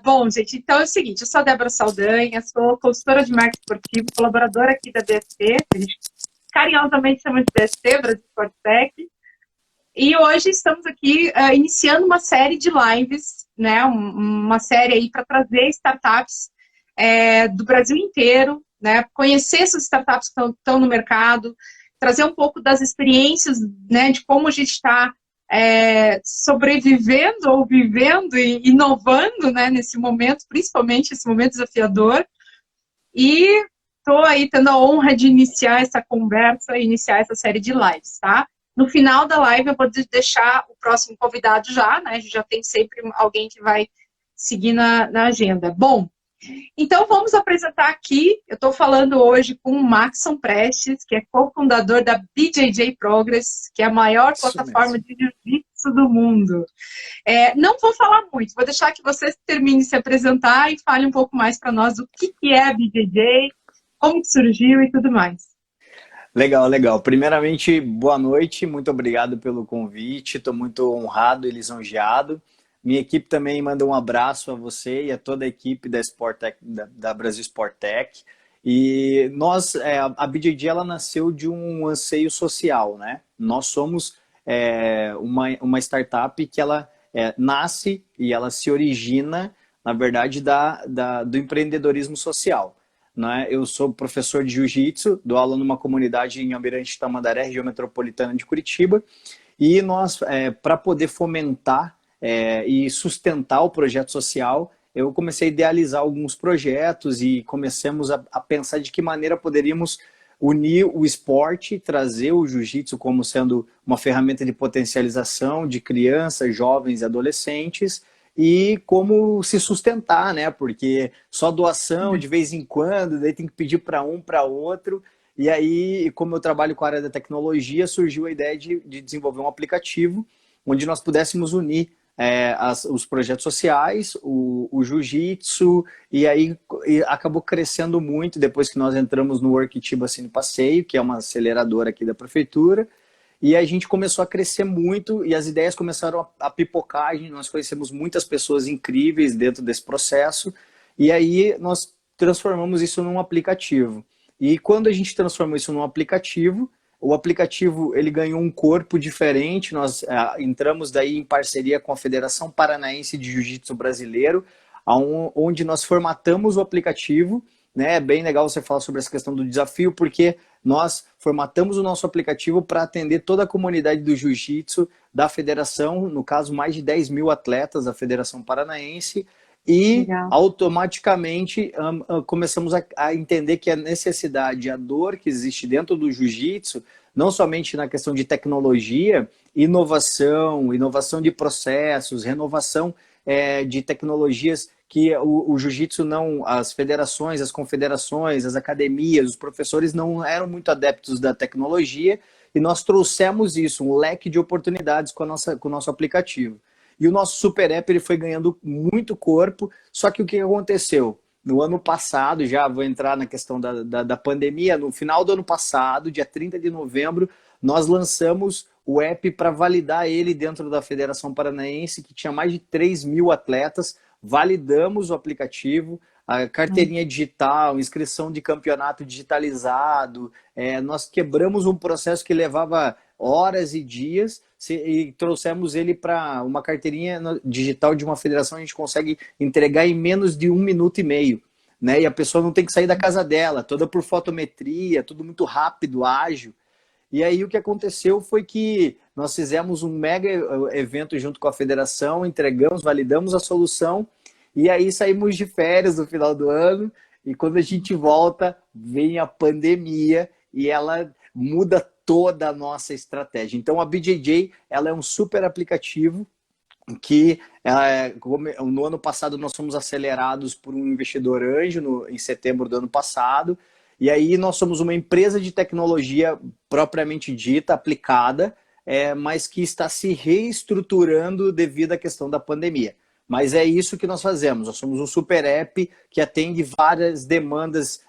Bom, gente, então é o seguinte, eu sou a Débora Saldanha, sou consultora de marketing esportivo, colaboradora aqui da BST, a gente carinhosamente chama de BST, Brasil Sport Tech, e hoje estamos aqui iniciando uma série de lives, né, uma série aí para trazer startups do Brasil inteiro, né, conhecer essas startups que estão no mercado, trazer um pouco das experiências, né, de como a gente está sobrevivendo ou vivendo e inovando, né, nesse momento, principalmente esse momento desafiador. E estou aí tendo a honra de iniciar essa conversa, iniciar essa série de lives, tá? No final da live eu vou deixar o próximo convidado já, né? A gente já tem sempre alguém que vai seguir na agenda. Bom, então vamos apresentar aqui, eu estou falando hoje com o Maxson Prestes, que é cofundador da BJJ Progress, que é a maior plataforma de jiu-jitsu do mundo. Não vou falar muito, vou deixar que você termine de se apresentar e fale um pouco mais para nós do que é a BJJ, como que surgiu e tudo mais. Legal, legal. Primeiramente, boa noite, muito obrigado pelo convite, estou muito honrado e lisonjeado. Minha equipe também manda um abraço a você e a toda a equipe da Sporttech, da Brasil Sport Tech. E nós, a BJJ, ela nasceu de um anseio social, né? Nós somos uma startup que ela nasce e ela se origina, na verdade, do empreendedorismo social. Né? Eu sou professor de jiu-jitsu, dou aula numa comunidade em Almirante Tamandaré, região metropolitana de Curitiba, e nós, para poder fomentar e sustentar o projeto social, eu comecei a idealizar alguns projetos e começamos a pensar de que maneira poderíamos unir o esporte, trazer o jiu-jitsu como sendo uma ferramenta de potencialização de crianças, jovens e adolescentes, e como se sustentar, né? Porque só doação de vez em quando, daí tem que pedir para um, para outro. E aí, como eu trabalho com a área da tecnologia, surgiu a ideia de desenvolver um aplicativo onde nós pudéssemos unir os projetos sociais, o jiu-jitsu, e aí acabou crescendo muito depois que nós entramos no Workitiba Cine Passeio, que é uma aceleradora aqui da prefeitura. E a gente começou a crescer muito e as ideias começaram a pipocar. Nós conhecemos muitas pessoas incríveis dentro desse processo. E aí nós transformamos isso num aplicativo. E quando a gente transformou isso num aplicativo, o aplicativo ele ganhou um corpo diferente. Nós entramos daí em parceria com a Federação Paranaense de Jiu-Jitsu Brasileiro, onde nós formatamos o aplicativo. Né? É bem legal você falar sobre essa questão do desafio, porque nós formatamos o nosso aplicativo para atender toda a comunidade do jiu-jitsu da federação, no caso mais de 10 mil atletas da Federação Paranaense, e Legal. Automaticamente começamos a entender que a necessidade, a dor que existe dentro do jiu-jitsu, não somente na questão de tecnologia, inovação de processos, renovação de tecnologias que o jiu-jitsu não, as federações, as confederações, as academias, os professores não eram muito adeptos da tecnologia e nós trouxemos isso, um leque de oportunidades com o nosso aplicativo. E o nosso super app ele foi ganhando muito corpo, só que o que aconteceu? No ano passado, já vou entrar na questão da pandemia, no final do ano passado, dia 30 de novembro, nós lançamos o app para validar ele dentro da Federação Paranaense, que tinha mais de 3 mil atletas. Validamos o aplicativo, a carteirinha digital, inscrição de campeonato digitalizado, nós quebramos um processo que levava horas e dias e trouxemos ele para uma carteirinha digital de uma federação. A gente consegue entregar em menos de 1 minuto e meio, né? E a pessoa não tem que sair da casa dela, toda por fotometria, tudo muito rápido, ágil. E aí o que aconteceu foi que nós fizemos um mega evento junto com a federação, entregamos, validamos a solução e aí saímos de férias no final do ano e quando a gente volta vem a pandemia e ela muda toda a nossa estratégia. Então a BJJ ela é um super aplicativo que no ano passado nós fomos acelerados por um investidor anjo em setembro do ano passado. E aí nós somos uma empresa de tecnologia propriamente dita, aplicada, mas que está se reestruturando devido à questão da pandemia. Mas é isso que nós fazemos, nós somos um super app que atende várias demandas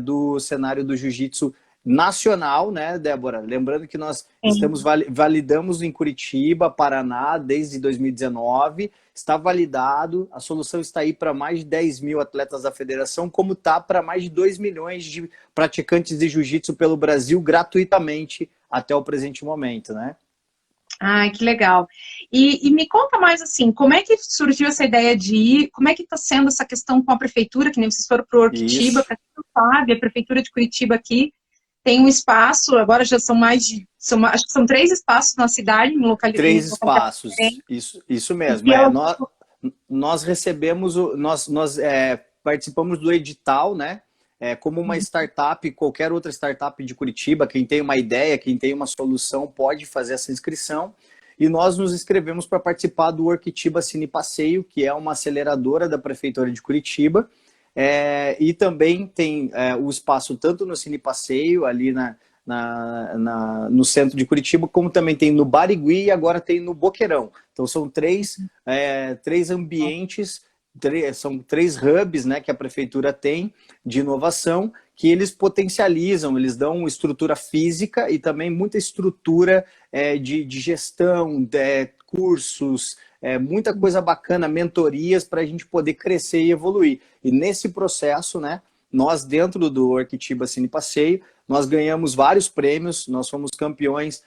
do cenário do jiu-jitsu nacional, né, Débora? Lembrando que nós Sim. validamos em Curitiba, Paraná, desde 2019, está validado, a solução está aí para mais de 10 mil atletas da federação, como está para mais de 2 milhões de praticantes de jiu-jitsu pelo Brasil, gratuitamente, até o presente momento, né? Ai, que legal. E me conta mais assim, como é que surgiu essa ideia de ir? Como é que está sendo essa questão com a prefeitura, que nem vocês foram para o Orquitiba, Isso. para quem não sabe, a prefeitura de Curitiba aqui tem um espaço, agora já são acho que são 3 espaços na cidade, em Três localidade espaços, isso e mesmo. que ela, Nós recebemos, nós participamos do edital, né? Como uma startup, qualquer outra startup de Curitiba, quem tem uma ideia, quem tem uma solução, pode fazer essa inscrição. E nós nos inscrevemos para participar do Workitiba Cine Passeio, que é uma aceleradora da Prefeitura de Curitiba. E também tem o espaço tanto no Cine Passeio, ali no centro de Curitiba, como também tem no Barigui e agora tem no Boqueirão. Então são três ambientes, são 3 hubs, né, que a prefeitura tem de inovação, que eles potencializam, eles dão estrutura física e também muita estrutura de gestão, cursos, muita coisa bacana, mentorias para a gente poder crescer e evoluir. E nesse processo, né, nós dentro do Orquitiba Cine Passeio, nós ganhamos vários prêmios, nós fomos campeões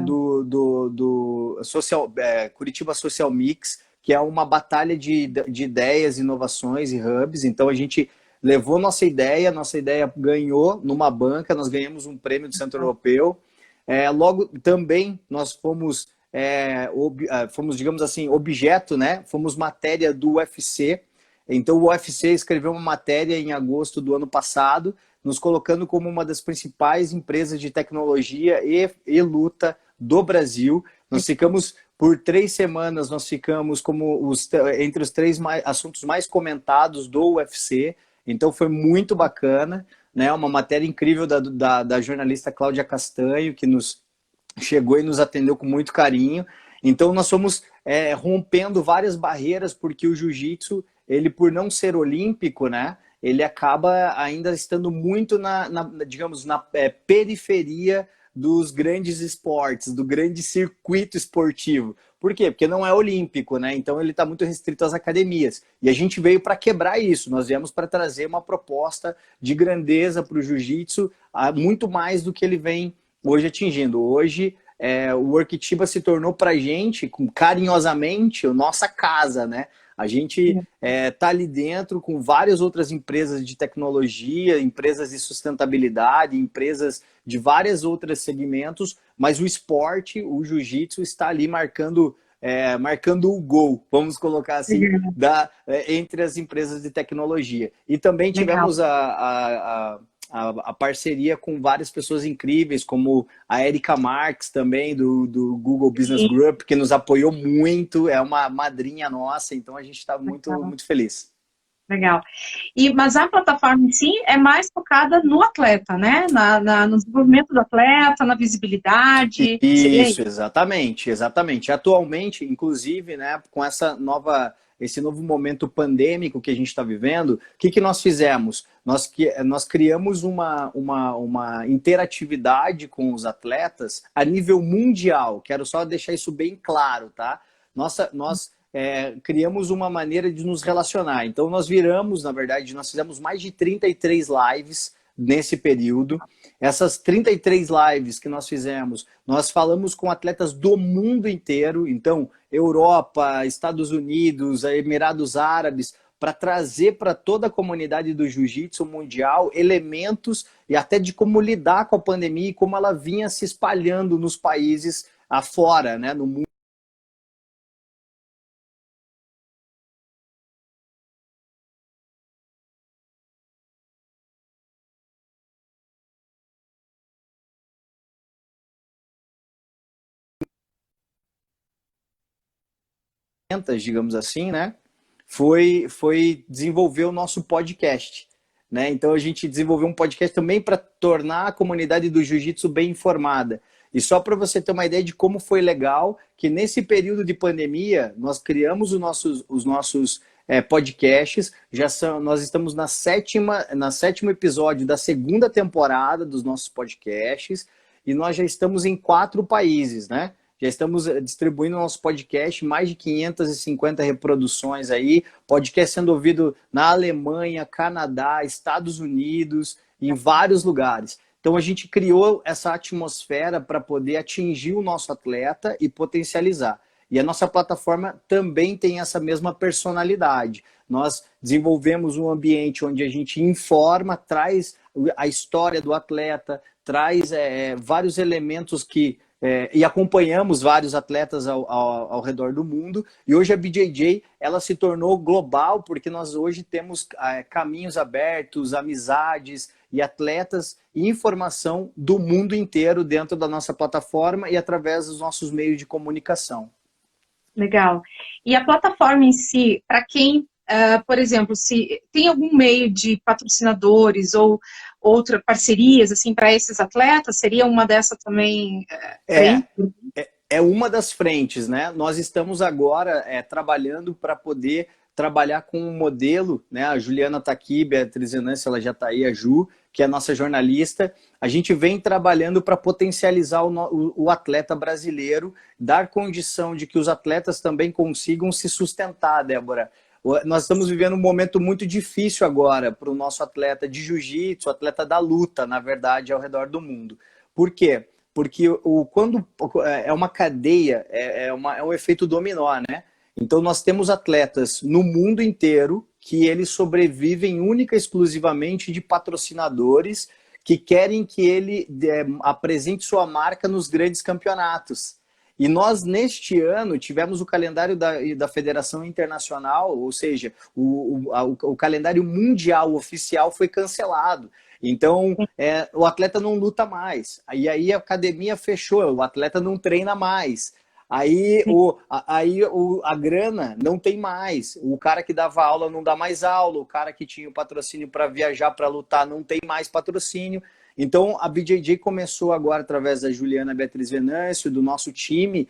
do Curitiba Social Mix, que é uma batalha de ideias, inovações e hubs. Então a gente levou nossa ideia ganhou numa banca, nós ganhamos um prêmio do Centro Europeu. Logo também nós fomos, digamos assim, objeto, né? Fomos matéria do UFC. Então o UFC escreveu uma matéria em agosto do ano passado, nos colocando como uma das principais empresas de tecnologia e luta do Brasil. Nós ficamos por 3 semanas, nós ficamos como entre os 3 assuntos mais comentados do UFC. Então foi muito bacana, né? Uma matéria incrível da jornalista Cláudia Castanho, que nos chegou e nos atendeu com muito carinho. Então nós fomos rompendo várias barreiras, porque o jiu-jitsu, ele por não ser olímpico, né? Ele acaba ainda estando muito digamos, na periferia dos grandes esportes, do grande circuito esportivo. Por quê? Porque não é olímpico, né? Então ele está muito restrito às academias. E a gente veio para quebrar isso. Nós viemos para trazer uma proposta de grandeza para o jiu-jitsu, muito mais do que ele vem hoje atingindo. Hoje, o Workitiba se tornou para a gente, carinhosamente, a nossa casa, né? A gente está ali dentro com várias outras empresas de tecnologia, empresas de sustentabilidade, empresas de vários outros segmentos, mas o esporte, o jiu-jitsu, está ali marcando o gol, vamos colocar assim, entre as empresas de tecnologia. E também tivemos a parceria com várias pessoas incríveis, como a Erika Marques, também, do Google Business Group, que nos apoiou muito, é uma madrinha nossa, então a gente está muito, muito feliz. Legal. Mas a plataforma em si é mais focada no atleta, né? No desenvolvimento do atleta, na visibilidade. Isso, exatamente, exatamente. Atualmente, inclusive, né, com esse novo momento pandêmico que a gente está vivendo, o que nós fizemos? Nós criamos uma interatividade com os atletas a nível mundial. Quero só deixar isso bem claro, tá? Nós criamos uma maneira de nos relacionar. Então, nós fizemos mais de 33 lives nesse período. Essas 33 lives que nós fizemos, nós falamos com atletas do mundo inteiro, então Europa, Estados Unidos, Emirados Árabes, para trazer para toda a comunidade do jiu-jitsu mundial elementos e até de como lidar com a pandemia e como ela vinha se espalhando nos países afora, né, no mundo. Digamos assim, né? Foi desenvolver o nosso podcast, né? Então a gente desenvolveu um podcast também para tornar a comunidade do jiu-jitsu bem informada. E só para você ter uma ideia de como foi legal, que nesse período de pandemia nós criamos os nossos podcasts. Nós estamos na sétimo episódio da segunda temporada dos nossos podcasts e nós já estamos em 4 países, né? Já estamos distribuindo nosso podcast, mais de 550 reproduções aí, podcast sendo ouvido na Alemanha, Canadá, Estados Unidos, em vários lugares. Então a gente criou essa atmosfera para poder atingir o nosso atleta e potencializar. E a nossa plataforma também tem essa mesma personalidade. Nós desenvolvemos um ambiente onde a gente informa, traz a história do atleta, traz vários elementos e acompanhamos vários atletas ao redor do mundo. E hoje a BJJ ela se tornou global, porque nós hoje temos caminhos abertos, amizades e atletas e informação do mundo inteiro dentro da nossa plataforma e através dos nossos meios de comunicação. Legal. E a plataforma em si, para quem, por exemplo, se tem algum meio de patrocinadores ou outras parcerias assim para esses atletas, seria uma dessa também? É uma das frentes, né? Nós estamos agora trabalhando para poder trabalhar com um modelo, né? A Juliana está aqui, Beatriz Venâncio, ela já está aí, a Ju, que é a nossa jornalista. A gente vem trabalhando para potencializar o atleta brasileiro, dar condição de que os atletas também consigam se sustentar, Débora. Nós estamos vivendo um momento muito difícil agora para o nosso atleta de jiu-jitsu, atleta da luta, na verdade, ao redor do mundo. Por quê? Porque quando é uma cadeia, é um efeito dominó, né? Então nós temos atletas no mundo inteiro que eles sobrevivem única e exclusivamente de patrocinadores que querem que ele apresente sua marca nos grandes campeonatos. E nós, neste ano, tivemos o calendário da Federação Internacional, ou seja, o calendário mundial oficial foi cancelado. Então, o atleta não luta mais. E aí a academia fechou, o atleta não treina mais. Aí a grana não tem mais. O cara que dava aula não dá mais aula. O cara que tinha o patrocínio para viajar, para lutar, não tem mais patrocínio. Então, a BJJ começou agora, através da Juliana Beatriz Venâncio, do nosso time,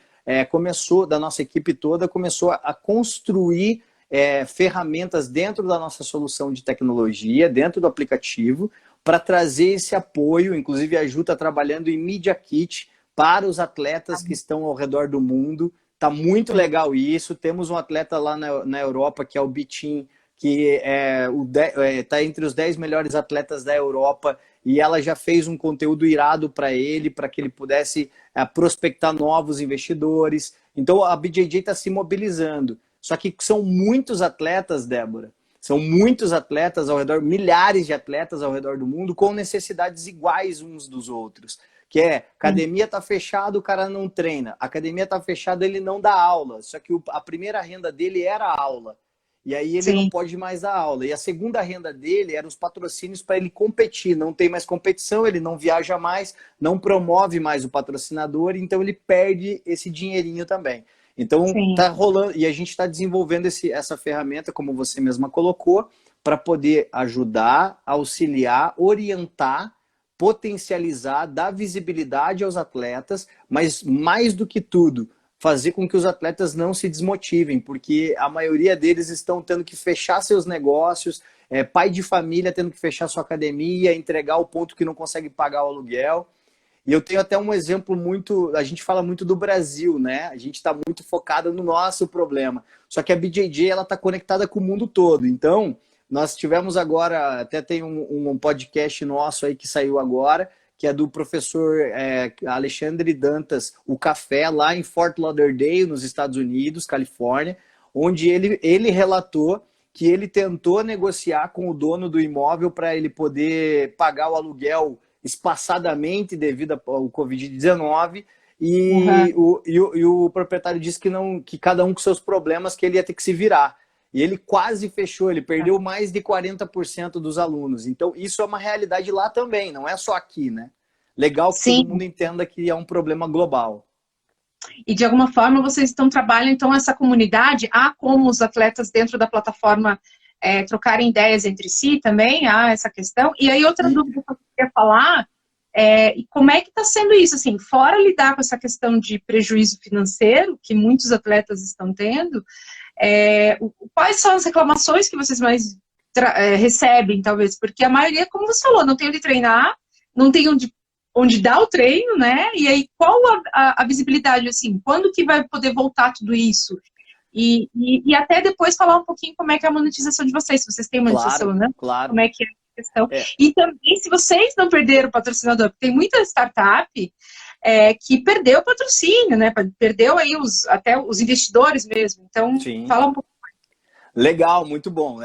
da nossa equipe toda, começou a construir ferramentas dentro da nossa solução de tecnologia, dentro do aplicativo, para trazer esse apoio. Inclusive, a Ju está trabalhando em Media Kit para os atletas que estão ao redor do mundo. Tá muito legal isso. Temos um atleta lá na Europa, que é o Bitin, que está entre os 10 melhores atletas da Europa, e ela já fez um conteúdo irado para ele, para que ele pudesse prospectar novos investidores. Então a BJJ está se mobilizando. Só que são muitos atletas, Débora. São muitos atletas ao redor, milhares de atletas ao redor do mundo, com necessidades iguais uns dos outros. Que academia está fechada, o cara não treina. Academia está fechada, ele não dá aula. Só que a primeira renda dele era a aula. E aí ele não pode mais dar aula. E a segunda renda dele eram os patrocínios para ele competir. Não tem mais competição, ele não viaja mais, não promove mais o patrocinador, então ele perde esse dinheirinho também. Então tá rolando, e a gente está desenvolvendo essa ferramenta, como você mesma colocou, para poder ajudar, auxiliar, orientar, potencializar, dar visibilidade aos atletas, mas mais do que tudo, fazer com que os atletas não se desmotivem, porque a maioria deles estão tendo que fechar seus negócios, pai de família tendo que fechar sua academia, entregar o ponto que não consegue pagar o aluguel. E eu tenho até um exemplo a gente fala muito do Brasil, né? A gente está muito focado no nosso problema. Só que a BJJ, ela está conectada com o mundo todo. Então, nós tivemos agora, até tem um podcast nosso aí que saiu agora, que é do professor Alexandre Dantas, o Café, lá em Fort Lauderdale, nos Estados Unidos, Califórnia, onde ele relatou que ele tentou negociar com o dono do imóvel para ele poder pagar o aluguel espaçadamente devido ao Covid-19, e o proprietário disse que cada um com seus problemas, que ele ia ter que se virar. E ele quase fechou, ele perdeu mais de 40% dos alunos. Então, isso é uma realidade lá também, não é só aqui, né? Legal que todo mundo entenda que é um problema global. E, de alguma forma, vocês trabalham, então, essa comunidade, como os atletas dentro da plataforma trocarem ideias entre si também, essa questão. E aí, outra dúvida que eu queria falar, e como é que está sendo isso? Assim, fora lidar com essa questão de prejuízo financeiro, que muitos atletas estão tendo, Quais são as reclamações que vocês mais recebem, talvez? Porque a maioria, como você falou, não tem onde treinar, não tem onde dar o treino, né? E aí, qual a visibilidade, assim? Quando que vai poder voltar tudo isso? E até depois falar um pouquinho como é que é a monetização de vocês, se vocês têm Claro, monetização, né? claro. Como é que é a questão. É, E também, se vocês não perderam o patrocinador, porque tem muita startup que perdeu o patrocínio, né? Perdeu aí até os investidores mesmo. Então, sim. fala um pouco. Legal, muito bom.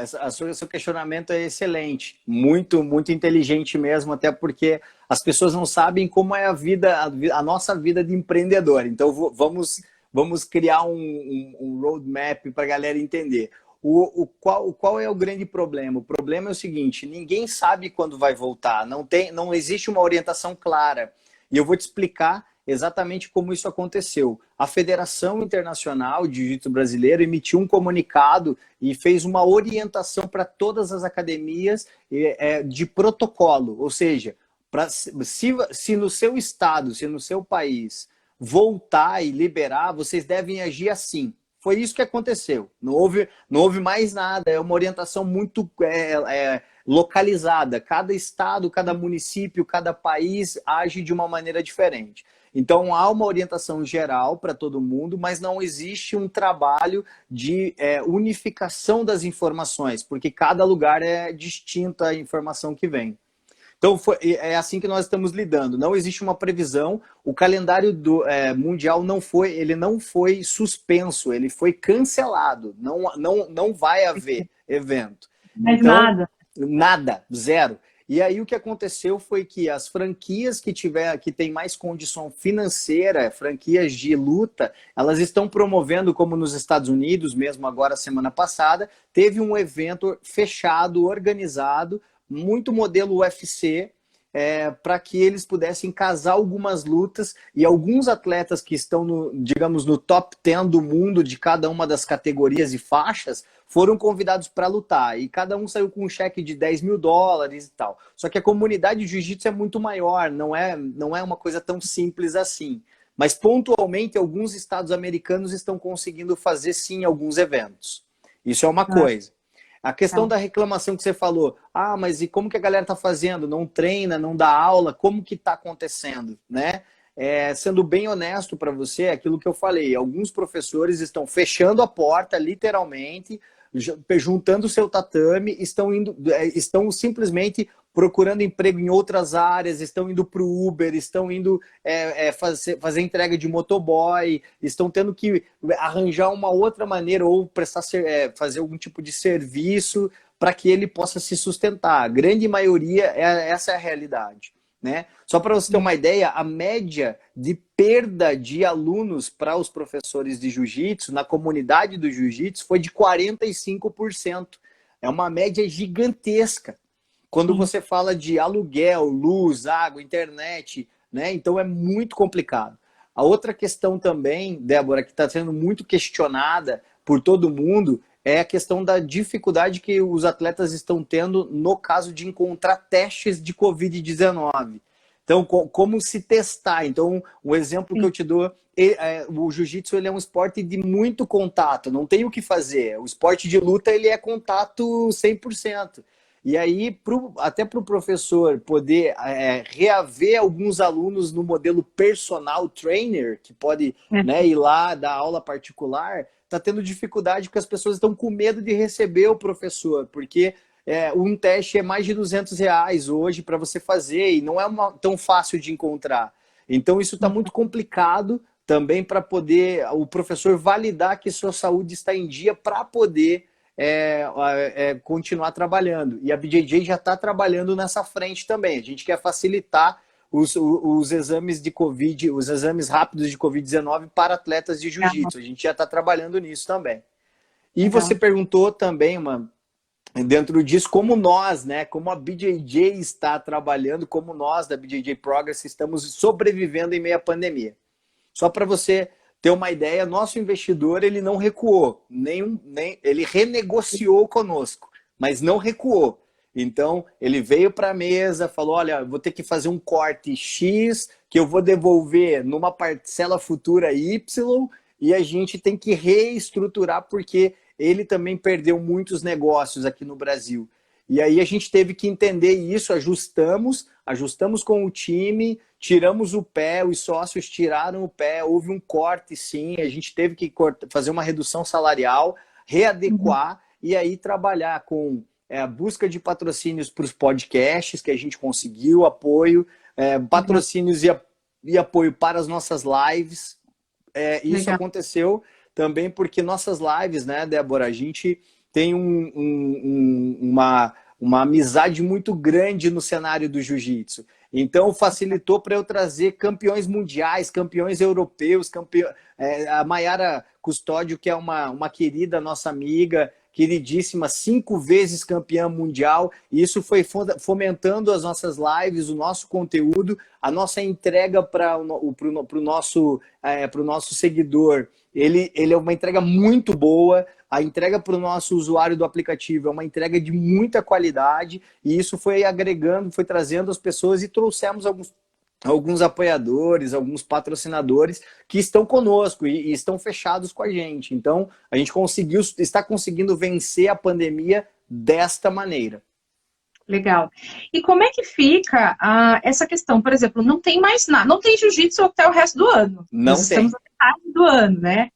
Seu questionamento é excelente, muito, muito inteligente mesmo, até porque as pessoas não sabem como é a nossa vida de empreendedor. Então, vamos criar um roadmap para a galera entender. Qual é o grande problema? O problema é o seguinte: ninguém sabe quando vai voltar, não existe uma orientação clara. E eu vou te explicar exatamente como isso aconteceu. A Federação Internacional de Jiu-Jitsu Brasileiro emitiu um comunicado e fez uma orientação para todas as academias de protocolo, ou seja, se no seu estado, se no seu país voltar e liberar, vocês devem agir assim. Foi isso que aconteceu. Não houve mais nada. É uma orientação muito localizada. Cada estado, cada município, cada país age de uma maneira diferente. Então, há uma orientação geral para todo mundo, mas não existe um trabalho de unificação das informações, porque cada lugar é distinta a informação que vem. Então, é assim que nós estamos lidando. Não existe uma previsão. O calendário mundial não foi suspenso, ele foi cancelado. Não vai haver evento. Mais Então, nada. nada, zero. E aí o que aconteceu foi que as franquias que têm mais condição financeira, franquias de luta, elas estão promovendo, como nos Estados Unidos, mesmo agora semana passada, teve um evento fechado, organizado, muito modelo UFC, para que eles pudessem casar algumas lutas, e alguns atletas que estão, digamos, no top 10 do mundo de cada uma das categorias e faixas foram convidados para lutar, e cada um saiu com um cheque de $10 mil e tal. Só que a comunidade de jiu-jitsu é muito maior, não é uma coisa tão simples assim. Mas pontualmente alguns estados americanos estão conseguindo fazer sim alguns eventos. Isso é uma coisa. A questão da reclamação que você falou, mas e como que a galera está fazendo? Não treina, não dá aula, como que está acontecendo, né? Sendo bem honesto para você, aquilo que eu falei, alguns professores estão fechando a porta, literalmente, juntando o seu tatame, estão simplesmente procurando emprego em outras áreas, estão indo para o Uber, estão indo fazer entrega de motoboy, estão tendo que arranjar uma outra maneira ou fazer algum tipo de serviço para que ele possa se sustentar. A grande maioria, essa é a realidade. Né? Só para você ter uma ideia, a média de perda de alunos para os professores de jiu-jitsu na comunidade do jiu-jitsu foi de 45%. É uma média gigantesca. Quando você fala de aluguel, luz, água, internet, né? Então é muito complicado. A outra questão também, Débora, que está sendo muito questionada por todo mundo, é a questão da dificuldade que os atletas estão tendo no caso de encontrar testes de Covid-19. Então, como se testar? Então, o exemplo que eu te dou, o jiu-jitsu ele é um esporte de muito contato, não tem o que fazer. O esporte de luta ele é contato 100%. E aí, até para o professor poder reaver alguns alunos no modelo personal trainer, que pode ir lá dar aula particular, está tendo dificuldade porque as pessoas estão com medo de receber o professor, porque um teste é mais de R$ 200 hoje para você fazer e não é tão fácil de encontrar. Então isso está muito complicado também para poder o professor validar que sua saúde está em dia para poder continuar trabalhando. E a BJJ já está trabalhando nessa frente também. A gente quer facilitar os exames de Covid, os exames rápidos de Covid-19 para atletas de jiu-jitsu. A gente já está trabalhando nisso também. E você perguntou também, dentro disso, como nós, né, como a BJJ está trabalhando, como nós da BJJ Progress estamos sobrevivendo em meio à pandemia. Só para você ter uma ideia, nosso investidor ele não recuou, ele renegociou conosco, mas não recuou. Então, ele veio para a mesa, falou, olha, vou ter que fazer um corte X, que eu vou devolver numa parcela futura Y, e a gente tem que reestruturar porque ele também perdeu muitos negócios aqui no Brasil. E aí a gente teve que entender isso, ajustamos com o time, tiramos o pé, os sócios tiraram o pé, houve um corte sim, a gente teve que fazer uma redução salarial, readequar e aí trabalhar com a busca de patrocínios para os podcasts, que a gente conseguiu, apoio, patrocínios e apoio para as nossas lives. Isso aconteceu também porque nossas lives, né, Débora, a gente tem uma amizade muito grande no cenário do jiu-jitsu. Então, facilitou para eu trazer campeões mundiais, campeões europeus, a Mayara Custódio, que é uma querida nossa amiga, queridíssima, 5 vezes campeã mundial. E isso foi fomentando as nossas lives, o nosso conteúdo, a nossa entrega para o nosso seguidor. Ele é uma entrega muito boa. A entrega para o nosso usuário do aplicativo é uma entrega de muita qualidade e isso foi agregando, foi trazendo as pessoas e trouxemos alguns apoiadores, alguns patrocinadores que estão conosco e estão fechados com a gente. Então, a gente está conseguindo vencer a pandemia desta maneira. Legal. E como é que fica essa questão? Por exemplo, não tem mais nada, não tem jiu-jitsu até o resto do ano. Nós estamos na metade do ano, né?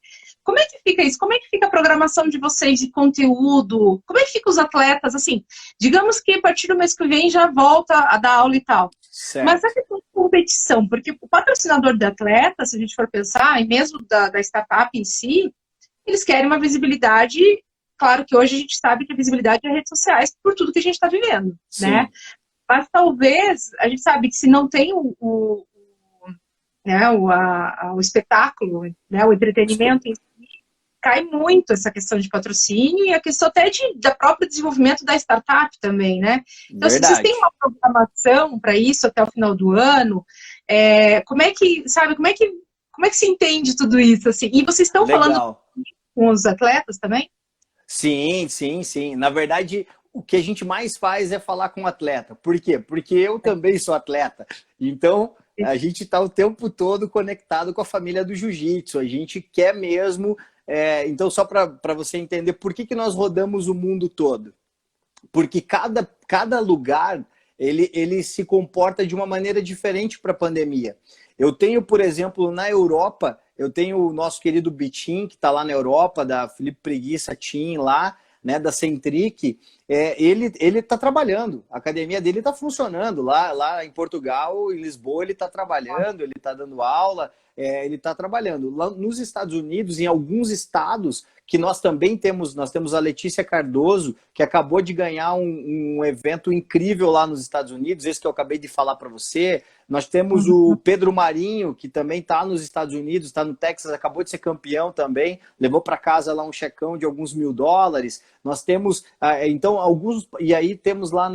Como é que fica isso? Como é que fica a programação de vocês de conteúdo? Como é que fica os atletas? Assim, digamos que a partir do mês que vem já volta a dar aula e tal. Certo. Mas a questão de competição, porque o patrocinador de atleta, se a gente for pensar, e mesmo da startup em si, eles querem uma visibilidade. Claro que hoje a gente sabe que a visibilidade é redes sociais por tudo que a gente está vivendo, né? Mas talvez, a gente sabe que se não tem o espetáculo, né, o entretenimento em si, cai muito essa questão de patrocínio e a questão até da própria desenvolvimento da startup também, né? Então, se vocês têm uma programação para isso até o final do ano, como é que se entende tudo isso, assim? E vocês estão falando com os atletas também? Sim. Na verdade, o que a gente mais faz é falar com o atleta. Por quê? Porque eu também sou atleta. Então, a gente está o tempo todo conectado com a família do jiu-jitsu. A gente quer mesmo... então, só para você entender por que nós rodamos o mundo todo. Porque cada lugar, ele se comporta de uma maneira diferente para a pandemia. Eu tenho, por exemplo, na Europa, eu tenho o nosso querido Bitim, que está lá na Europa, da Felipe Preguiça Team lá, né, da Centric. Ele está trabalhando, a academia dele está funcionando lá em Portugal, em Lisboa, ele está trabalhando, ele está dando aula, ele está trabalhando. Lá nos Estados Unidos, em alguns estados, que nós também temos a Letícia Cardoso, que acabou de ganhar um evento incrível lá nos Estados Unidos, esse que eu acabei de falar para você. Nós temos o Pedro Marinho, que também está nos Estados Unidos, está no Texas, acabou de ser campeão também, levou para casa lá um checão de alguns $1000. Nós temos, então, alguns, e aí temos lá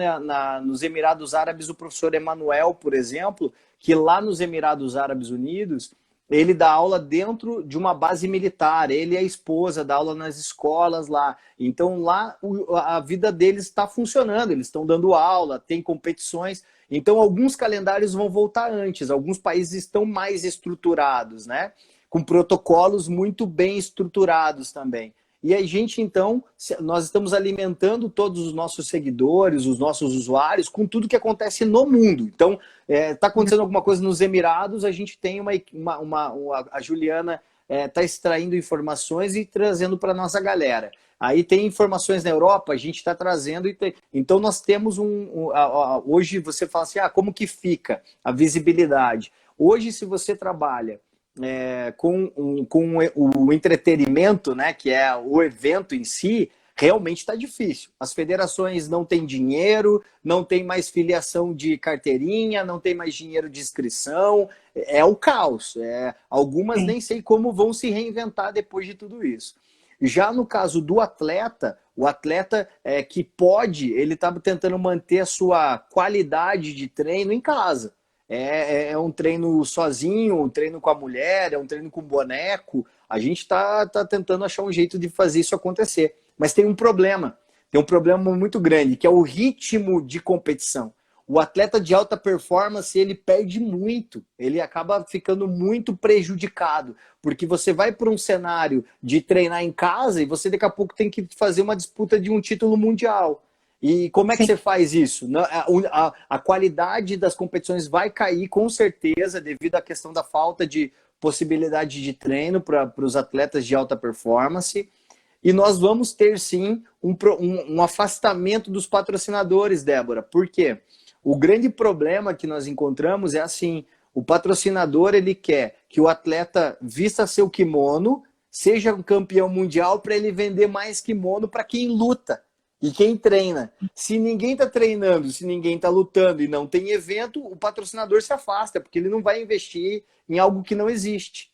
nos Emirados Árabes o professor Emanuel, por exemplo, que lá nos Emirados Árabes Unidos, ele dá aula dentro de uma base militar, ele e a esposa dá aula nas escolas lá. Então lá a vida deles está funcionando, eles estão dando aula, tem competições. Então alguns calendários vão voltar antes, alguns países estão mais estruturados, né? Com protocolos muito bem estruturados também. E a gente, então, nós estamos alimentando todos os nossos seguidores, os nossos usuários, com tudo que acontece no mundo. Então, está acontecendo alguma coisa nos Emirados, a gente tem a Juliana está extraindo informações e trazendo para a nossa galera. Aí tem informações na Europa, a gente está trazendo. Então, nós temos hoje você fala assim, como que fica a visibilidade? Hoje, se você trabalha com o entretenimento, né, que é o evento em si, realmente está difícil. As federações não têm dinheiro, não tem mais filiação de carteirinha, não tem mais dinheiro de inscrição, é o caos. Algumas nem sei como vão se reinventar depois de tudo isso. Já no caso do atleta, o atleta que pode, ele está tentando manter a sua qualidade de treino em casa. É um treino sozinho, um treino com a mulher, é um treino com boneco. A gente está tentando achar um jeito de fazer isso acontecer. Mas tem um problema muito grande, que é o ritmo de competição. o atleta de alta performance, ele perde muito, ele acaba ficando muito prejudicado, porque você vai para um cenário de treinar em casa e você daqui a pouco tem que fazer uma disputa de um título mundial. E como é que Sim, você faz isso? A qualidade das competições vai cair com certeza devido à questão da falta de possibilidade de treino para os atletas de alta performance. E nós vamos ter sim um afastamento dos patrocinadores, Débora. Por quê? O grande problema que nós encontramos é assim, o patrocinador ele quer que o atleta vista seu kimono, seja um campeão mundial para ele vender mais kimono para quem luta e quem treina. Se ninguém está treinando, se ninguém está lutando e não tem evento, o patrocinador se afasta, porque ele não vai investir em algo que não existe.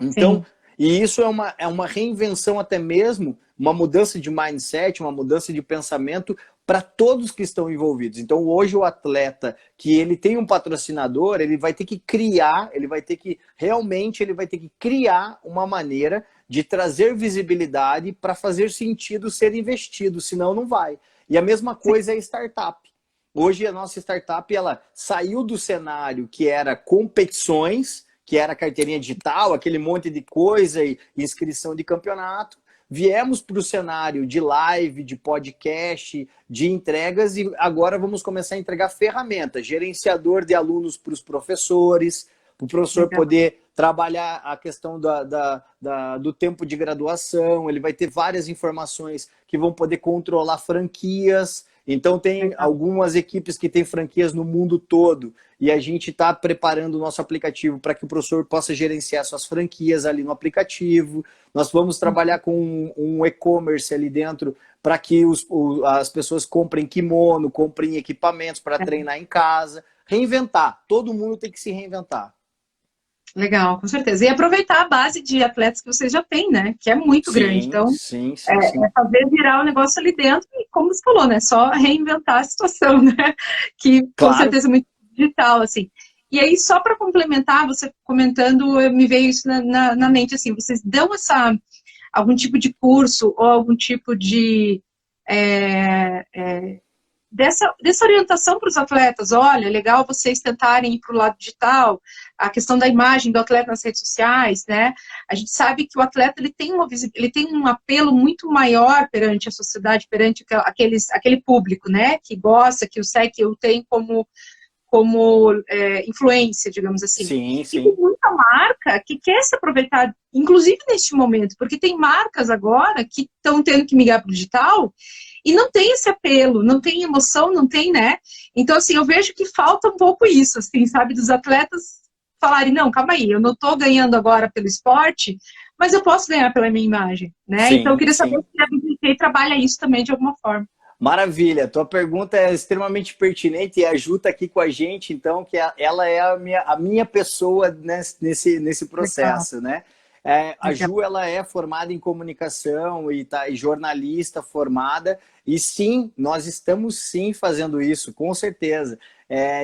Então, sim. e isso é uma reinvenção até mesmo, uma mudança de mindset, uma mudança de pensamento para todos que estão envolvidos. Então, hoje o atleta que ele tem um patrocinador, ele vai ter que criar, ele vai ter que, realmente, ele vai ter que criar uma maneira de trazer visibilidade para fazer sentido ser investido, senão não vai. E a mesma coisa é a startup. Hoje a nossa startup, ela saiu do cenário que era competições, que era carteirinha digital, aquele monte de coisa e inscrição de campeonato. Viemos para o cenário de live, de podcast, de entregas e agora vamos começar a entregar ferramentas, gerenciador de alunos para os professores, para o professor Legal. poder trabalhar a questão do tempo de graduação, ele vai ter várias informações que vão poder controlar franquias. Então tem Legal. algumas equipes que têm franquias no mundo todo e a gente está preparando o nosso aplicativo para que o professor possa gerenciar suas franquias ali no aplicativo. Nós vamos trabalhar com um e-commerce ali dentro para que as pessoas comprem kimono, comprem equipamentos para treinar em casa. Reinventar. Todo mundo tem que se reinventar. Legal, com certeza. E aproveitar a base de atletas que vocês já têm, né? Que é muito grande. Sim, Então, sim, sim, sim. fazer virar o negócio ali dentro e, como você falou, né? Só reinventar a situação, né? Que com Claro. certeza é muito digital, assim. E aí, só para complementar, você comentando, me veio isso na mente, assim, vocês dão algum tipo de curso ou algum tipo de dessa orientação para os atletas, olha, é legal vocês tentarem ir para o lado digital, a questão da imagem do atleta nas redes sociais, né? A gente sabe que o atleta ele tem um apelo muito maior perante a sociedade, perante aquele público, né? Que gosta, que o segue, que o tem como influência, digamos assim. Sim, E tem sim. muita marca que quer se aproveitar, inclusive neste momento, porque tem marcas agora que estão tendo que migrar para o digital e não tem esse apelo, não tem emoção, não tem, né? Então, assim, eu vejo que falta um pouco isso, assim, sabe? Dos atletas falarem, não, calma aí, eu não estou ganhando agora pelo esporte, mas eu posso ganhar pela minha imagem, né? Então, eu Sim, queria saber sim. se a BJJ trabalha isso também de alguma forma. Maravilha, tua pergunta é extremamente pertinente e a Ju está aqui com a gente, então, que ela é a minha pessoa nesse Legal, processo, né? A legal. Ju, ela é formada em comunicação e jornalista formada, e sim, nós estamos sim fazendo isso, com certeza.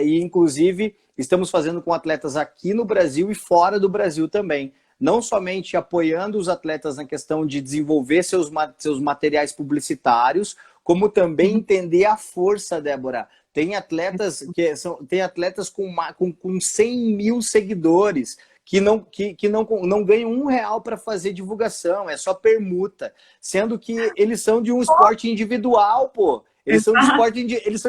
E inclusive, estamos fazendo com atletas aqui no Brasil e fora do Brasil também. Não somente apoiando os atletas na questão de desenvolver seus materiais publicitários, como também Uhum. entender a força, Débora. Tem atletas com 100 mil seguidores que não ganham R$ 1 para fazer divulgação, é só permuta. Sendo que eles são de um esporte individual, pô. Eles são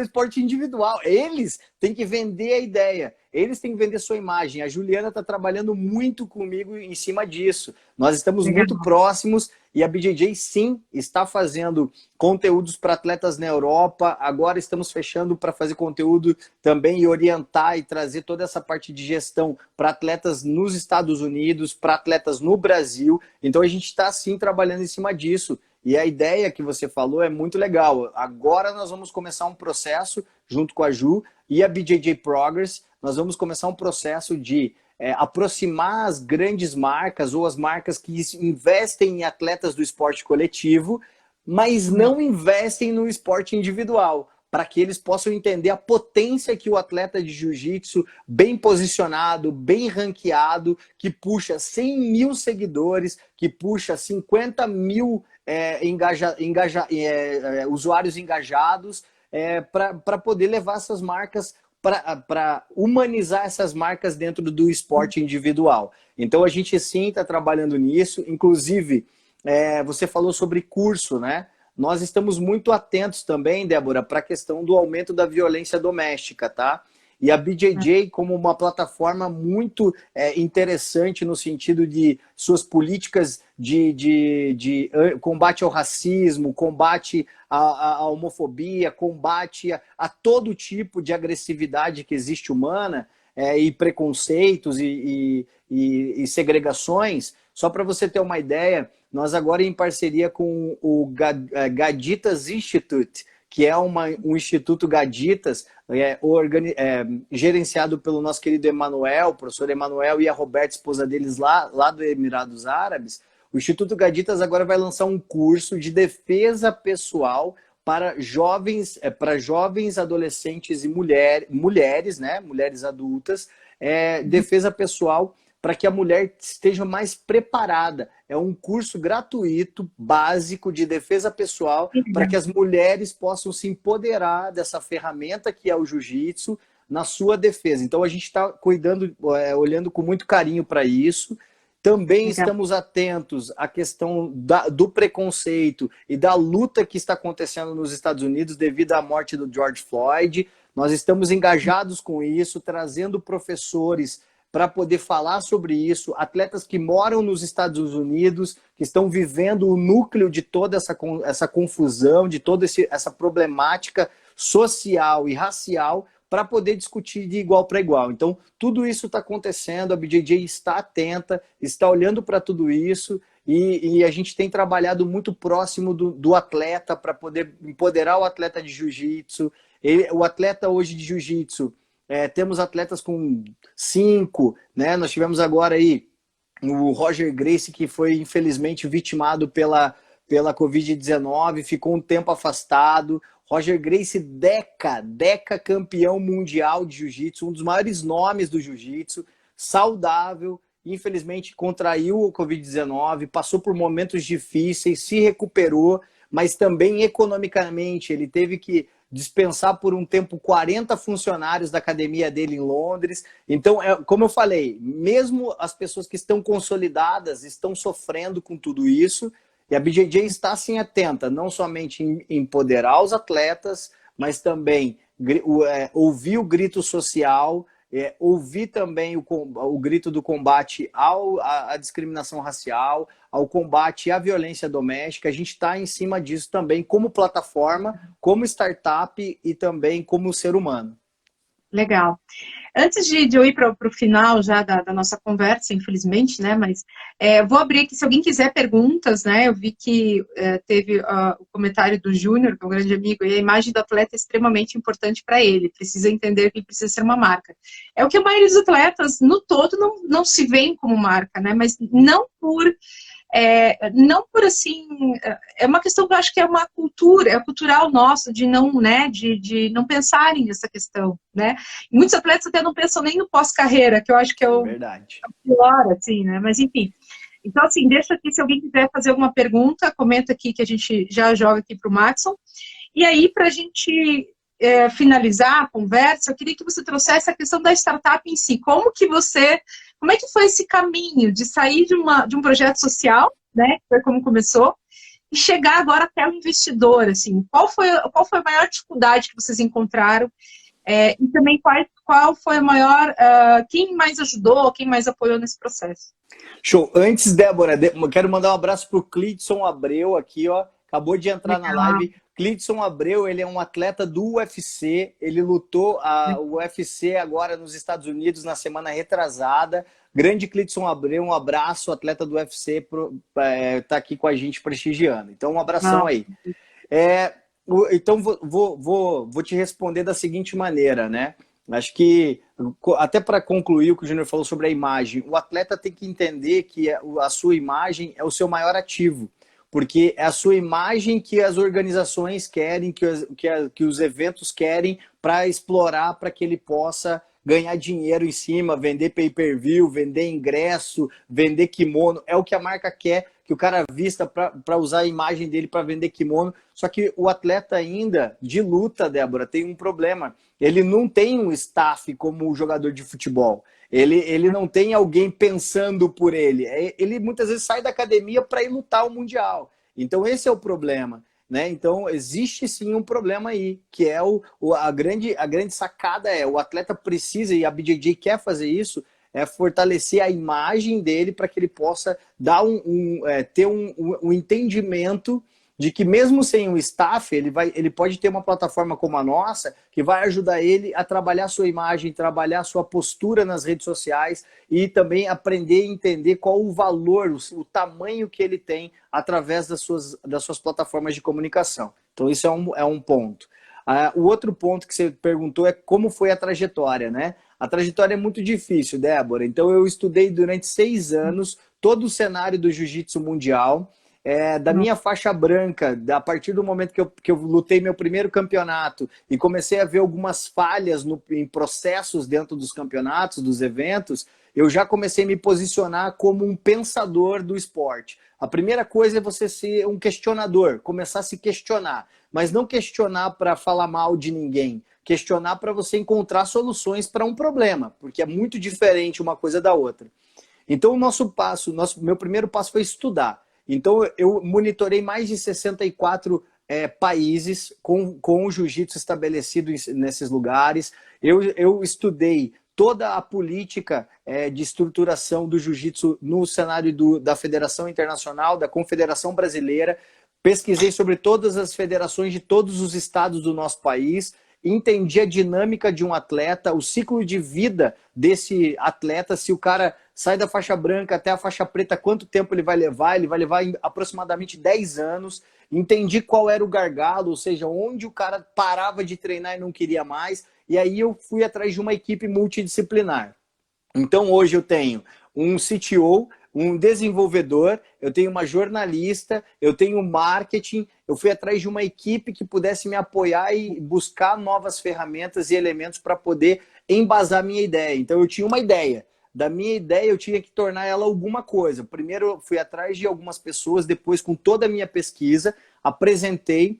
esporte individual. Eles têm que vender a ideia. Eles têm que vender sua imagem. A Juliana está trabalhando muito comigo em cima disso. Nós estamos Legal. muito próximos e a BJJ, sim, está fazendo conteúdos para atletas na Europa. Agora estamos fechando para fazer conteúdo também e orientar e trazer toda essa parte de gestão para atletas nos Estados Unidos, para atletas no Brasil. Então a gente está, sim, trabalhando em cima disso. E a ideia que você falou é muito legal. Agora nós vamos começar um processo, junto com a Ju e a BJJ Progress, nós vamos começar um processo de aproximar as grandes marcas ou as marcas que investem em atletas do esporte coletivo, mas não investem no esporte individual, para que eles possam entender a potência que o atleta de jiu-jitsu, bem posicionado, bem ranqueado, que puxa 100 mil seguidores, que puxa 50 mil usuários engajados, para poder levar essas marcas, para humanizar essas marcas dentro do esporte individual. Então a gente sim está trabalhando nisso, inclusive você falou sobre curso, né? Nós estamos muito atentos também, Débora, para a questão do aumento da violência doméstica, tá? E a BJJ como uma plataforma muito interessante no sentido de suas políticas de combate ao racismo, combate à homofobia, combate a todo tipo de agressividade que existe humana, e preconceitos e segregações. Só para você ter uma ideia, nós agora em parceria com o Gaditas Institute, que é um Instituto Gaditas, gerenciado pelo nosso querido Emanuel, o professor Emanuel e a Roberta, esposa deles, lá do Emirados Árabes. O Instituto Gaditas agora vai lançar um curso de defesa pessoal para jovens, adolescentes e mulheres, né, mulheres adultas, defesa pessoal para que a mulher esteja mais preparada. É um curso gratuito, básico, de defesa pessoal, para que as mulheres possam se empoderar dessa ferramenta que é o jiu-jitsu na sua defesa. Então a gente está cuidando, olhando com muito carinho para isso. Também estamos atentos à questão do preconceito e da luta que está acontecendo nos Estados Unidos devido à morte do George Floyd. Nós estamos engajados com isso, trazendo professores para poder falar sobre isso, atletas que moram nos Estados Unidos, que estão vivendo o núcleo de toda essa confusão, de toda essa problemática social e racial, para poder discutir de igual para igual. Então, tudo isso está acontecendo, a BJJ está atenta, está olhando para tudo isso, e a gente tem trabalhado muito próximo do atleta para poder empoderar o atleta de jiu-jitsu. O atleta hoje de jiu-jitsu, temos atletas com 5, né? Nós tivemos agora aí o Roger Gracie, que foi infelizmente vitimado pela Covid-19, ficou um tempo afastado. Roger Gracie, Deca campeão mundial de jiu-jitsu, um dos maiores nomes do jiu-jitsu, saudável, infelizmente contraiu o Covid-19, passou por momentos difíceis, se recuperou, mas também economicamente ele teve que dispensar por um tempo 40 funcionários da academia dele em Londres. Então, como eu falei, mesmo as pessoas que estão consolidadas estão sofrendo com tudo isso, e a BJJ está assim atenta, não somente em empoderar os atletas, mas também ouvir o grito social, ouvir também o grito do combate à discriminação racial, ao combate à violência doméstica. A gente está em cima disso também como plataforma, como startup e também como ser humano. Legal. Antes de eu ir para o final já da nossa conversa, infelizmente, né, mas vou abrir aqui, se alguém quiser perguntas, né, eu vi que teve o comentário do Júnior, que é um grande amigo, e a imagem do atleta é extremamente importante para ele, precisa entender que ele precisa ser uma marca. É o que a maioria dos atletas, no todo, não se veem como marca, né, mas não por assim, é uma questão que eu acho que é uma cultura, é cultural nossa, de não, né, de não pensarem nessa questão, né, e muitos atletas até não pensam nem no pós-carreira, que eu acho que é o pior, assim, né, mas enfim. Então, assim, deixa aqui, se alguém quiser fazer alguma pergunta, comenta aqui que a gente já joga aqui para o Maxson, e aí, para a gente finalizar a conversa, eu queria que você trouxesse a questão da startup em si, como é que foi esse caminho de sair de um projeto social, né, que foi como começou, e chegar agora até o investidor, assim, qual foi a maior dificuldade que vocês encontraram, e também qual foi a maior, quem mais ajudou, quem mais apoiou nesse processo? Show. Antes, Débora, quero mandar um abraço para o Clidson Abreu aqui, ó, acabou de entrar na live. Clidson Abreu, ele é um atleta do UFC, ele lutou o UFC agora nos Estados Unidos na semana retrasada. Grande Clidson Abreu, um abraço, atleta do UFC, tá aqui com a gente prestigiando. Então, um abração aí. Então, vou te responder da seguinte maneira, né? Acho que, até para concluir o que o Júnior falou sobre a imagem, o atleta tem que entender que a sua imagem é o seu maior ativo. Porque é a sua imagem que as organizações querem, que os eventos querem para explorar, para que ele possa ganhar dinheiro em cima, vender pay-per-view, vender ingresso, vender kimono. É o que a marca quer, que o cara vista para usar a imagem dele para vender kimono. Só que o atleta ainda, de luta, Débora, tem um problema. Ele não tem um staff como o jogador de futebol. Ele não tem alguém pensando por ele. Ele muitas vezes sai da academia para ir lutar o Mundial. Então esse é o problema. Né? Então, existe sim um problema aí, que é a grande sacada o atleta precisa, e a BJJ quer fazer isso, é fortalecer a imagem dele para que ele possa dar ter um entendimento de que mesmo sem um staff, ele pode ter uma plataforma como a nossa, que vai ajudar ele a trabalhar a sua imagem, trabalhar a sua postura nas redes sociais e também aprender a entender qual o valor, o tamanho que ele tem através das suas plataformas de comunicação. Então, isso é um ponto. O outro ponto que você perguntou é como foi a trajetória, né? A trajetória é muito difícil, Débora. Então, eu estudei durante 6 anos todo o cenário do jiu-jitsu mundial. Da minha faixa branca, a partir do momento que eu lutei meu primeiro campeonato e comecei a ver algumas falhas em processos dentro dos campeonatos, dos eventos, eu já comecei a me posicionar como um pensador do esporte. A primeira coisa é você ser um questionador, começar a se questionar, mas não questionar para falar mal de ninguém, questionar para você encontrar soluções para um problema, porque é muito diferente uma coisa da outra. Então, meu primeiro passo foi estudar. Então, eu monitorei mais de 64 países com o jiu-jitsu estabelecido nesses lugares. Eu estudei toda a política de estruturação do jiu-jitsu no cenário da Federação Internacional, da Confederação Brasileira. Pesquisei sobre todas as federações de todos os estados do nosso país. Entendi a dinâmica de um atleta, o ciclo de vida desse atleta, se o cara sai da faixa branca até a faixa preta, quanto tempo ele vai levar aproximadamente 10 anos. Entendi qual era o gargalo, ou seja, onde o cara parava de treinar e não queria mais, e aí eu fui atrás de uma equipe multidisciplinar. Então hoje eu tenho um CTO, um desenvolvedor, eu tenho uma jornalista, eu tenho marketing, eu fui atrás de uma equipe que pudesse me apoiar e buscar novas ferramentas e elementos para poder embasar minha ideia. Então eu tinha uma ideia. Da minha ideia eu tinha que tornar ela alguma coisa. Primeiro eu fui atrás de algumas pessoas, depois com toda a minha pesquisa, apresentei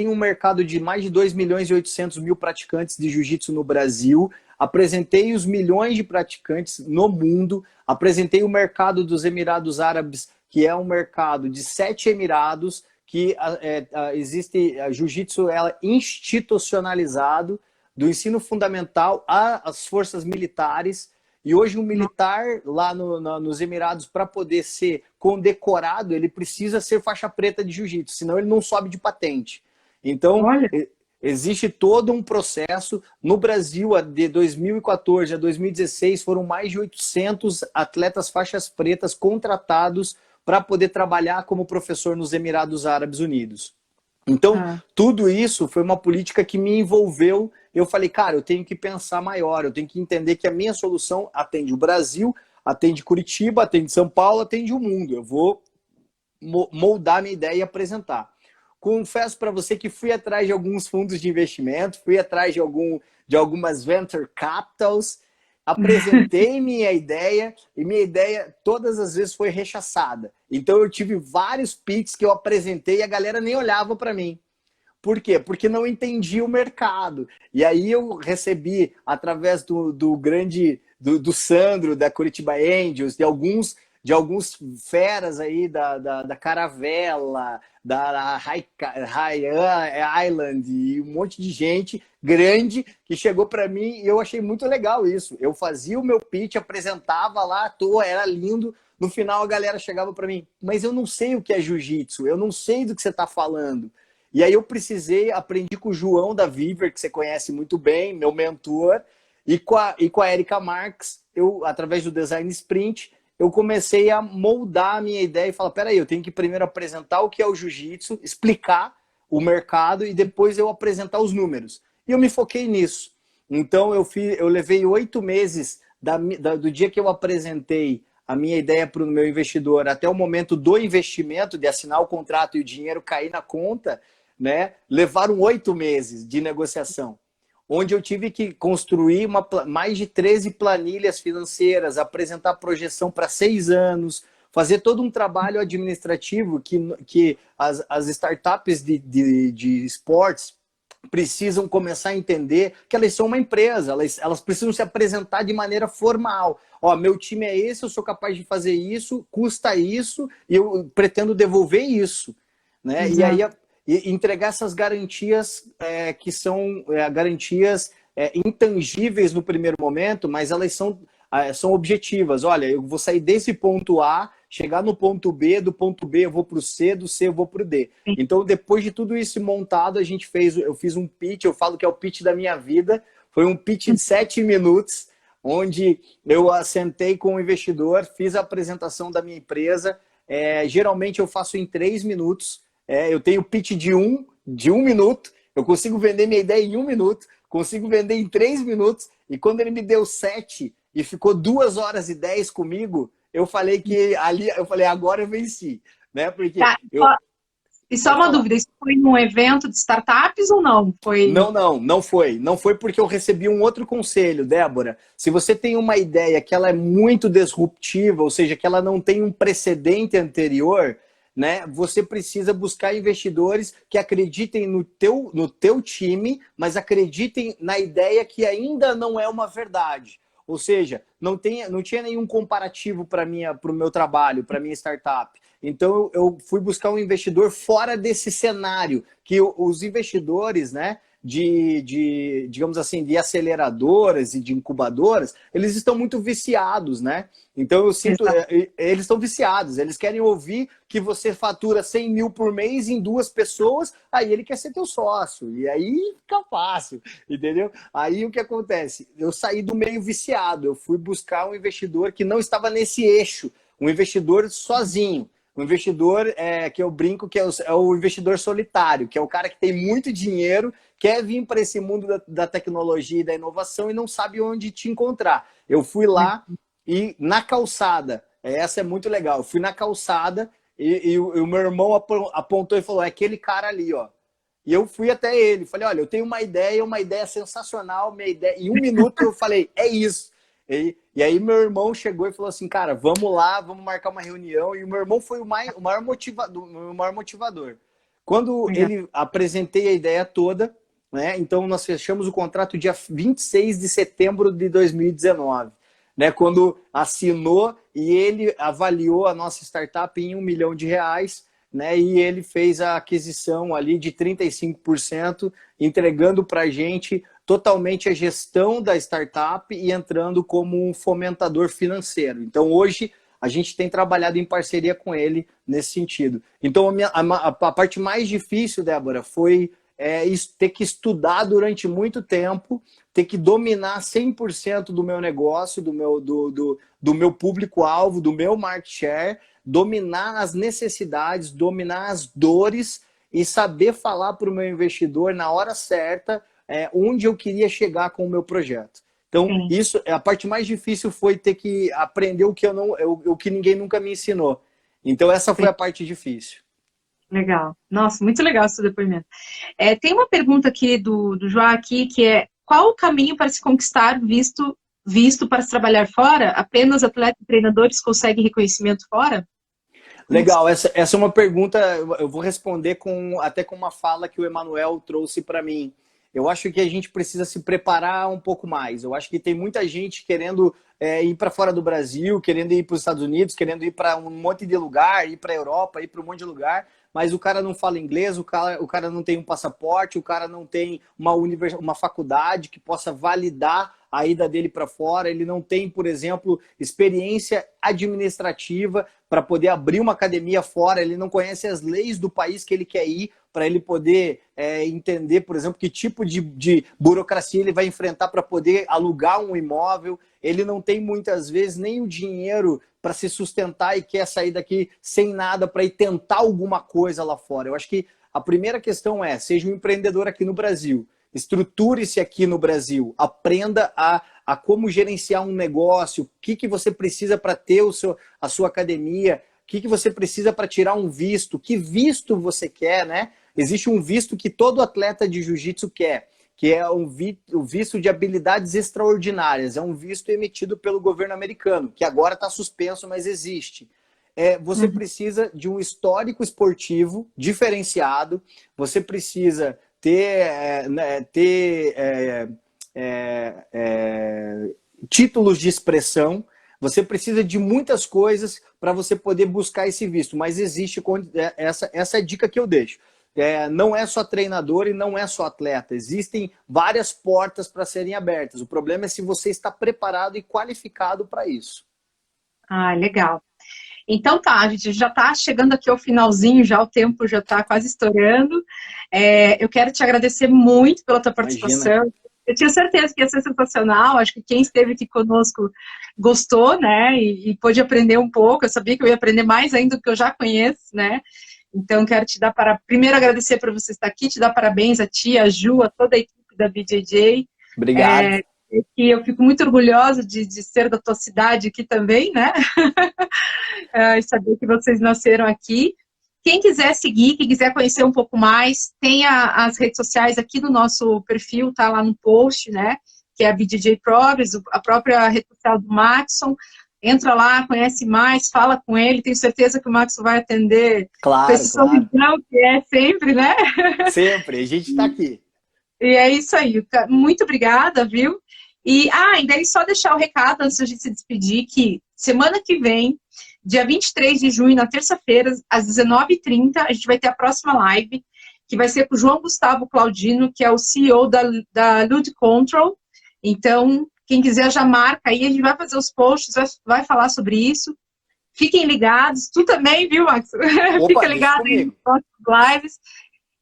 um mercado de mais de 2.800.000 praticantes de jiu-jitsu no Brasil, apresentei os milhões de praticantes no mundo, apresentei o mercado dos Emirados Árabes, que é um mercado de 7 emirados, que existe jiu-jitsu institucionalizado, do ensino fundamental às forças militares. E hoje um militar lá nos Emirados, para poder ser condecorado, ele precisa ser faixa preta de jiu-jitsu, senão ele não sobe de patente. Então, existe todo um processo. No Brasil, de 2014 a 2016, foram mais de 800 atletas faixas pretas contratados para poder trabalhar como professor nos Emirados Árabes Unidos. Então, tudo isso foi uma política que me envolveu. Eu falei, cara, eu tenho que pensar maior, eu tenho que entender que a minha solução atende o Brasil, atende Curitiba, atende São Paulo, atende o mundo. Eu vou moldar minha ideia e apresentar. Confesso para você que fui atrás de alguns fundos de investimento, fui atrás de algumas venture capitals, apresentei minha ideia e minha ideia todas as vezes foi rechaçada. Então eu tive vários pitches que eu apresentei e a galera nem olhava para mim. Por quê? Porque não entendia o mercado. E aí eu recebi, através do Sandro, da Curitiba Angels, de alguns feras aí da Caravela, da High Island e um monte de gente grande que chegou para mim e eu achei muito legal isso. Eu fazia o meu pitch, apresentava lá, era lindo. No final a galera chegava para mim, mas eu não sei o que é jiu-jitsu, eu não sei do que você está falando. E aí eu aprendi com o João da Viver, que você conhece muito bem, meu mentor, e com a Erika Marques, através do Design Sprint, eu comecei a moldar a minha ideia e falar, peraí, eu tenho que primeiro apresentar o que é o jiu-jitsu, explicar o mercado e depois eu apresentar os números. E eu me foquei nisso. Então eu levei 8 meses do dia que eu apresentei a minha ideia para o meu investidor até o momento do investimento, de assinar o contrato e o dinheiro cair na conta, né? Levaram 8 meses de negociação. onde eu tive que construir mais de 13 planilhas financeiras, apresentar projeção para 6 anos, fazer todo um trabalho administrativo que as startups de esportes precisam começar a entender que elas são uma empresa, elas precisam se apresentar de maneira formal. Ó, meu time é esse, eu sou capaz de fazer isso, custa isso, e eu pretendo devolver isso. Né? E aí entregar essas garantias que são garantias intangíveis no primeiro momento, mas elas são objetivas. Olha, eu vou sair desse ponto A, chegar no ponto B, do ponto B eu vou para o C, do C eu vou para o D. Então, depois de tudo isso montado, eu fiz um pitch, eu falo que é o pitch da minha vida, foi um pitch de 7 minutos, onde eu sentei com o investidor, fiz a apresentação da minha empresa, geralmente eu faço em 3 minutos, eu tenho pitch de um minuto, eu consigo vender minha ideia em 1 minuto, consigo vender em 3 minutos, e quando ele me deu 7 e ficou 2 horas e 10 comigo, eu falei que ali, agora eu venci, né? Porque E só uma dúvida, isso foi num evento de startups ou não? Não foi. Não foi porque eu recebi um outro conselho, Débora. Se você tem uma ideia que ela é muito disruptiva, ou seja, que ela não tem um precedente anterior, né? Você precisa buscar investidores que acreditem no teu time, mas acreditem na ideia que ainda não é uma verdade. Ou seja, não tinha nenhum comparativo para o meu trabalho, para minha startup. Então eu fui buscar um investidor fora desse cenário, que os investidores, né, digamos assim, de aceleradoras e de incubadoras, eles estão muito viciados, né? Então eu sinto, eles estão viciados, eles querem ouvir que você fatura 100 mil por mês em 2 pessoas, aí ele quer ser teu sócio, e aí fica fácil, entendeu? Aí o que acontece? Eu saí do meio viciado, eu fui buscar um investidor que não estava nesse eixo, um investidor sozinho. Um investidor que eu brinco que é o investidor solitário, que é o cara que tem muito dinheiro, quer vir para esse mundo da tecnologia e da inovação e não sabe onde te encontrar. Eu fui lá e na calçada, essa é muito legal, eu fui na calçada e o meu irmão apontou e falou, é aquele cara ali, ó. E eu fui até ele, falei, olha, eu tenho uma ideia sensacional, minha ideia. Em 1 minuto eu falei, é isso. E aí meu irmão chegou e falou assim, cara, vamos lá, vamos marcar uma reunião. E o meu irmão foi o maior motivador. Quando ele apresentei a ideia toda, né? Então nós fechamos o contrato dia 26 de setembro de 2019. Né, quando assinou e ele avaliou a nossa startup em R$1 milhão, né, e ele fez a aquisição ali de 35%, entregando para a gente totalmente a gestão da startup e entrando como um fomentador financeiro. Então hoje a gente tem trabalhado em parceria com ele nesse sentido. Então a parte mais difícil, Débora, foi ter que estudar durante muito tempo, ter que dominar 100% do meu negócio, do meu público-alvo, do meu market share, dominar as necessidades, dominar as dores e saber falar para o meu investidor na hora certa onde eu queria chegar com o meu projeto. Então, isso, a parte mais difícil foi ter que aprender o que ninguém nunca me ensinou. Então, essa foi a parte difícil. Legal. Nossa, muito legal esse depoimento. Tem uma pergunta aqui do João aqui, que é: qual o caminho para se conquistar visto para se trabalhar fora? Apenas atletas e treinadores conseguem reconhecimento fora? Legal, essa é uma pergunta, eu vou responder até com uma fala que o Emanuel trouxe para mim. Eu acho que a gente precisa se preparar um pouco mais. Eu acho que tem muita gente querendo ir para fora do Brasil, querendo ir para os Estados Unidos, querendo ir para um monte de lugar, ir para a Europa, ir para um monte de lugar, mas o cara não fala inglês, o cara não tem um passaporte, o cara não tem uma faculdade que possa validar a ida dele para fora, ele não tem, por exemplo, experiência administrativa para poder abrir uma academia fora, ele não conhece as leis do país que ele quer ir, para ele poder entender, por exemplo, que tipo de burocracia ele vai enfrentar para poder alugar um imóvel. Ele não tem, muitas vezes, nem o dinheiro para se sustentar e quer sair daqui sem nada para ir tentar alguma coisa lá fora. Eu acho que a primeira questão seja um empreendedor aqui no Brasil. Estruture-se aqui no Brasil. Aprenda a como gerenciar um negócio, o que você precisa para ter a sua academia, o que você precisa para tirar um visto, que visto você quer, né? Existe um visto que todo atleta de jiu-jitsu quer, que é o visto de habilidades extraordinárias. É um visto emitido pelo governo americano, que agora está suspenso, mas existe. Você precisa de um histórico esportivo diferenciado, você precisa títulos de expressão, você precisa de muitas coisas para você poder buscar esse visto, mas existe, essa é a dica que eu deixo. Não é só treinador e não é só atleta, existem várias portas para serem abertas. O problema é se você está preparado e qualificado para isso. Ah, legal. Então tá, a gente já está chegando aqui ao finalzinho, já o tempo já está quase estourando. Eu quero te agradecer muito pela tua participação. Imagina. Eu tinha certeza que ia ser sensacional, acho que quem esteve aqui conosco gostou, né, e pôde aprender um pouco. Eu sabia que eu ia aprender mais ainda do que eu já conheço, né. Então, quero te dar primeiro agradecer por você estar aqui, te dar parabéns a ti, a Ju, a toda a equipe da BJJ. Obrigado. E eu fico muito orgulhosa de ser da tua cidade aqui também, né? Saber que vocês nasceram aqui. Quem quiser seguir, quem quiser conhecer um pouco mais, tem as redes sociais aqui no nosso perfil, tá lá no post, né? Que é a BJJ Progress, a própria rede social do Maxson. Entra lá, conhece mais, fala com ele. Tenho certeza que o Maxson vai atender com esse sorrisão, que é sempre, né? Sempre, a gente está aqui. E é isso aí. Muito obrigada, viu? E daí só deixar o recado antes de a gente se despedir, que semana que vem, dia 23 de junho, na terça-feira, às 19h30, a gente vai ter a próxima live, que vai ser com o João Gustavo Claudino, que é o CEO da Lud Control. Então, quem quiser já marca aí, a gente vai fazer os posts, vai falar sobre isso. Fiquem ligados. Tu também, viu, Max? Fica ligado aí nos próximos lives.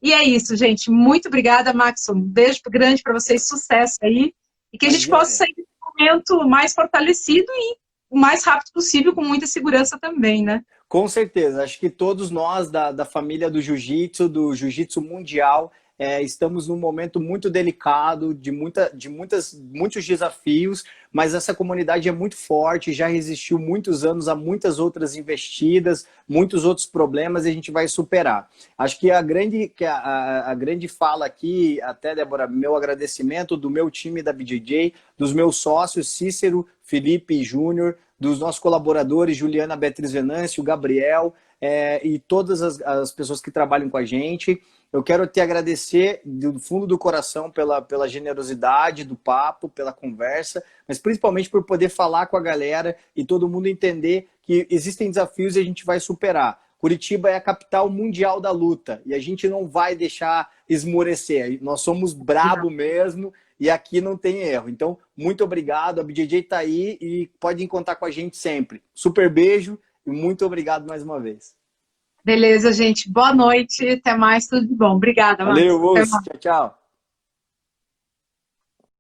E é isso, gente. Muito obrigada, Maxon. Um beijo grande para vocês, sucesso aí. E que a gente possa sair desse momento mais fortalecido e o mais rápido possível, com muita segurança também, né? Com certeza. Acho que todos nós da família do Jiu-Jitsu mundial, estamos num momento muito delicado, de muitos desafios, mas essa comunidade é muito forte, já resistiu muitos anos a muitas outras investidas, muitos outros problemas, e a gente vai superar. Acho que a grande fala aqui, até, Débora, meu agradecimento do meu time da BJJ, dos meus sócios, Cícero, Felipe e Júnior, dos nossos colaboradores, Juliana, Beatriz Venâncio, Gabriel, e todas as pessoas que trabalham com a gente. Eu quero te agradecer do fundo do coração pela generosidade do papo, pela conversa, mas principalmente por poder falar com a galera e todo mundo entender que existem desafios e a gente vai superar. Curitiba é a capital mundial da luta e a gente não vai deixar esmorecer. Nós somos brabo mesmo e aqui não tem erro. Então, muito obrigado. A BJJ está aí e podem contar com a gente sempre. Super beijo e muito obrigado mais uma vez. Beleza, gente. Boa noite. Até mais. Tudo de bom. Obrigada, Valeu, Tchau, tchau.